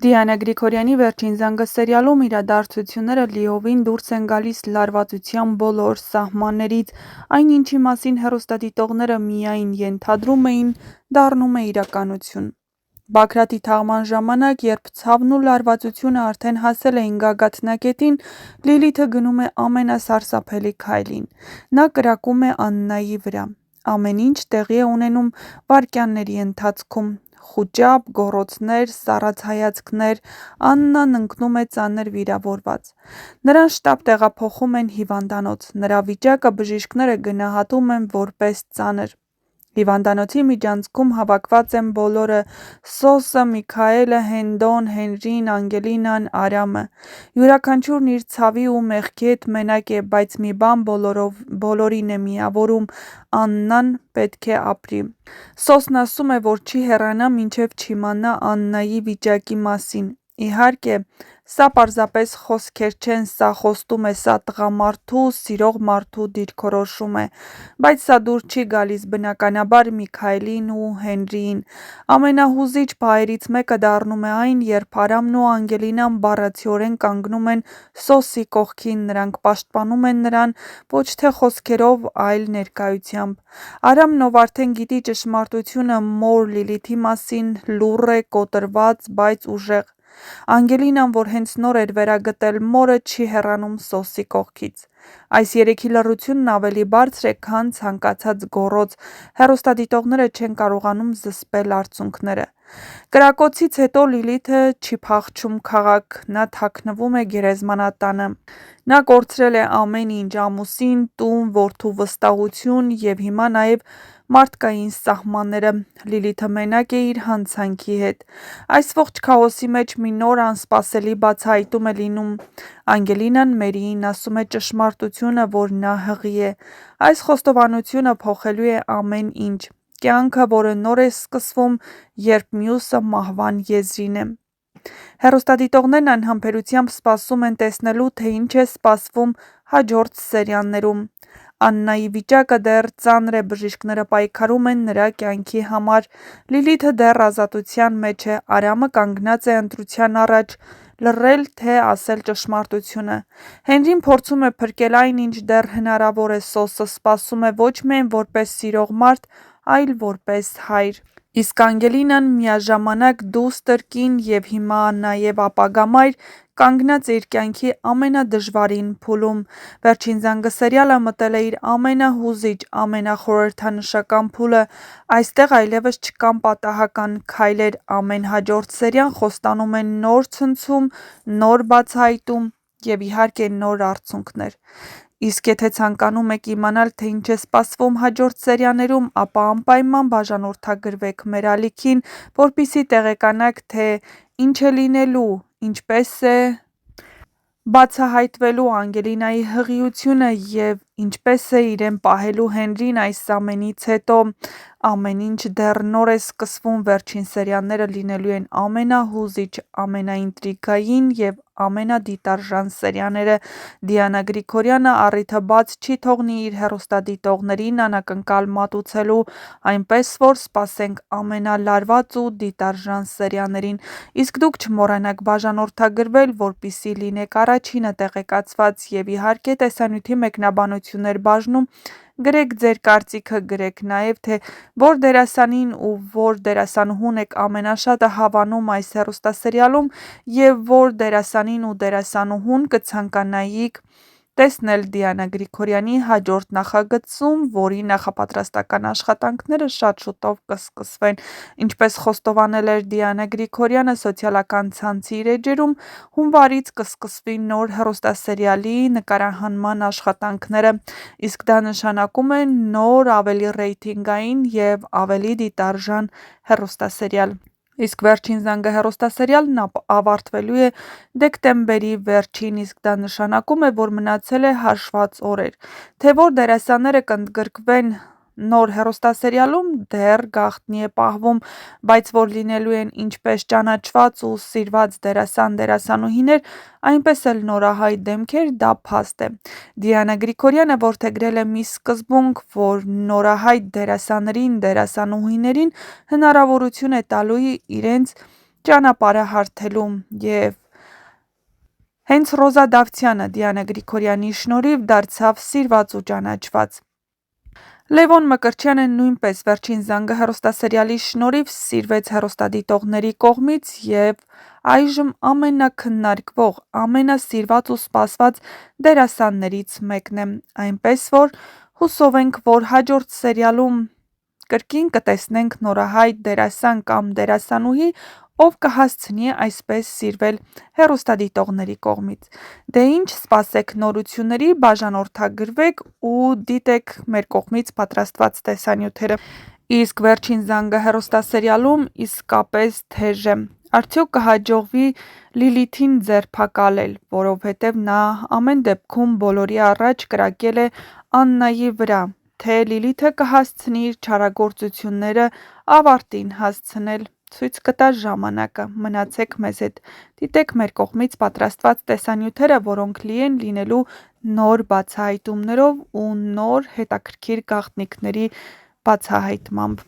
Դիանա Գրիգորյանի «Վերջին զանգը» սերիալում իրադարձությունները լիովին դուրս են գալիս լարվածության բոլոր սահմաններից, այն ինչի մասին հեռուստադիտողները միայն ենթադրում էին, դառնում է իրականություն։ Բագրատի թաղման ժամանակ, երբ ցավն ու լարվածությունը արդեն հասել էին գագաթնակետին, Լիլիթը գնում է ամենասարսափելի քայլին։ Նա կրակում է Աննայի վրա։ Ամեն ինչ տեղի է ունենում վայրկյանների ընթացքում։ Խուճապ, գոռոցներ, սառած հայացքներ, Աննան ընկնում է ծանր վիրավորված։ Նրան շտապ տեղափոխում են հիվանդանոց, նրա վիճակը բժիշկները գնահատում են որպես ծանր։ Հիվանդանոցի միջանցքում հավաքված են բոլորը՝ Սոսը, Միքայելը, Հենդոն, Հենրին, Անգելինան, Արամը։ Յուրաքանչյուրն իր ցավի ու մեղքի հետ մենակ է, բայց մի բան բոլորին է միավորում՝ Աննան պետք է ապրի։ Սոսն ասում է, որ չի հեռանա, մինչև չիմանա Աննայի վիճակի մասին։ Իհարկե, սա պարզապես խոսքեր չեն, սա խոստում է, սա տղամարդու, սիրող մարդու դիրքորոշում է։ Բայց սա դուր չի գալիս բնականաբար Միքայելին ու Հենրիին։ Ամենահուզիչ պահերից մեկը դառնում է այն, երբ Արամն ու Անգելինան բառացիորեն կանգնում են Սոսի կողքին, նրանք պաշտպանում են նրան ոչ թե խոսքերով, այլ ներկայությամբ։ Արամն, ով արդեն գիտի ճշմարտությունը մոր Լիլիթի մասին, լուռ է, կոտրված, բայց ուժեղ։ Անգելինան, որ հենց նոր էր վերագտել մորը, չի հեռանում Սոսի կողքից։ Այս երեքի լռությունն ավելի բարձր է, քան ցանկացած գոռոց, հեռուստադիտողները չեն կարողանում զսպել արցունքները։ Կրակոցից հետո Լիլիթը չի փախչում քաղաք, նա թաքնվում է գերեզմանատանը։ Նա կորցրել է ամեն ինչ՝ ամուսին, տուն, որդու վստահություն և հիմա նաև մարդկային սահմանները։ Լիլիթը մենակ է իր հանցանքի հետ։ Այս ողջ քաոսի մեջ մի նոր անսպասելի բացահայտում է լինում։ Անգելինան Մերիին ասում է ճշմարտությունը, որ նա հղի է։ Այս խոստովանությունը փոխելու է ամեն ինչ։ Կյանքը, որը նոր է սկսվում, երբ մյուսը մահվան եզրին է։ Հեռուստադիտողներն անհամբերությամբ սպասում են տեսնելու, թե ինչ է սպասվում հաջորդ սերիաներում։ Աննայի վիճակը դեռ ծանր է, բժիշկները պայքարում են նրա կյանքի համար։ Լիլիթը դեռ ազատության մեջ է, Արամը կանգնած է ընտրության առաջ՝ լռել, թե ասել ճշմարտությունը։ Հենրին փորձում է փրկել այն, ինչ դեռ հնարավոր է, Սոսը սպասում է ոչ միայն որպես սիրող մարդ, այլ որպես հայր։ Իսկ Անգելինան միաժամանակ դուստր, կին և հիմա նաև ապագա մայր, կանգնած է իր կյանքի ամենադժվարին փուլում։ «Վերջին զանգը» սերիալը մտել է իր ամենահուզիչ, ամենախորհրդանշական փուլը։ Այստեղ այլևս չկան պատահական քայլեր, ամեն հաջորդ սերիան խոստանում է նոր ցնցում, նոր բացահայտում և իհարկե նոր արցունքներ։ Իսկ եթե ցանկանում եք իմանալ, թե ինչ է սպասվում հաջորդ սերիաներում, ապա անպայման բաժանորդագրվեք մեր ալիքին, որպեսզի տեղեկանաք, թե ինչ է լինելու, ինչպես է բացահայտվելու Անգելինայի հղիությունը և ինչպես է իրեն պահելու Հենրին այս ամենից հետո։ Ամեն ինչ դեռ նոր է սկսվում, վերջին սերիաները լինելու են ամենահուզիչ, ամենաինտրիգային և ամենադիտարժան սերիաները։ Դիանա Գրիգորյանը առիթը բաց չի թողնի իր հեռուստադիտողներին անակնկալ մատուցելու, այնպես որ սպասենք ամենալարված ու դիտարժան սերիաներին։ Իսկ դուք չմոռանաք բաժանորդագրվել, որպեսզի լինեք առաջինը տեղեկացված, և իհարկե տեսանյութի մեկնաբանություններ բաժնում գրեք ձեր կարծիքը, գրեք նաև, թե որ դերասանին ու որ դերասանուհուն եք ամենաշատը հավանում այս հեռուստասերիալում և որ դերասանին ու դերասանուհուն կցանկանայիք տեսնել Դիանա Գրիգորյանի հաջորդ նախագծում, որի նախապատրաստական աշխատանքները շատ շուտով կսկսվեն։ Ինչպես խոստովանել էր Դիանա Գրիգորյանը սոցիալական ցանցի իր էջերում, հունվարից կսկսվի նոր հեռուստասերիալի նկարահանման աշխատանքները, իսկ դա նշանակում է նոր, ավելի ռեյտինգային և ավելի դիտարժան հեռուստասերիալ։ Իսկ «Վերջին զանգը» հեռուստասերիալն ավարտվելու է դեկտեմբերի վերջին, իսկ դա նշանակում է, որ մնացել է հաշված օրեր։ Թե որ դերասանները կընդգրկվեն նոր հեռուստասերիալում, դեռ գաղտնի է պահվում, բայց որ լինելու են ինչպես ճանաչված ու սիրված դերասան-դերասանուհիներ, այնպես էլ նորահայտ դեմքեր, դա փաստ է։ Դիանա Գրիգորյանը որդեգրել է մի սկզբունք, որ նորահայտ դերասաններին, դերասանուհիներին հնարավորություն է տալու իրենց ճանապարհը հարթելու եւ հենց Ռոզա Դավթյանը Դիանա Գրիգորյանի շնորհիվ դարձավ սիրված ու ճանաչված։ Լևոն Մկրտչյանը նույնպես վերջին զանգը հեռուստասերիալի շնորհիվ սիրվեց հեռուստադիտողների կողմից եւ այժմ ամենաքննարկվող, ամենասիրված ու սպասված դերասաններից մեկն է, այնպես որ հուսով ենք, որ հաջորդ սերիալում կրկին կտեսնենք նորահայտ դերասան կամ դերասանուհի, ով կհասցնի այսպես սիրվել հեռուստադիտողների կողմից։ Դե ինչ, սպասեք նորությունների, բաժանորդագրվեք ու դիտեք մեր կողմից պատրաստված տեսանյութերը։ Իսկ վերջին զանգը հեռուստասերիալում իսկապես թեժ է։ Արդյոք կհաջողվի Լիլիթին ձերբակալել, որովհետև նա ամեն դեպքում բոլորի առաջ կրակել է Աննայի վրա, թե Լիլիթը կհասցնի իր չարագործությունները ավարտին հասցնել, ցույց կտա ժամանակը։ Մնացեք մեզ հետ, դիտեք մեր կողմից պատրաստված տեսանյութերը, որոնք լի են լինելու նոր բացահայտումներով ու նոր հետաքրքիր գաղտնիքների բացահայտմամբ։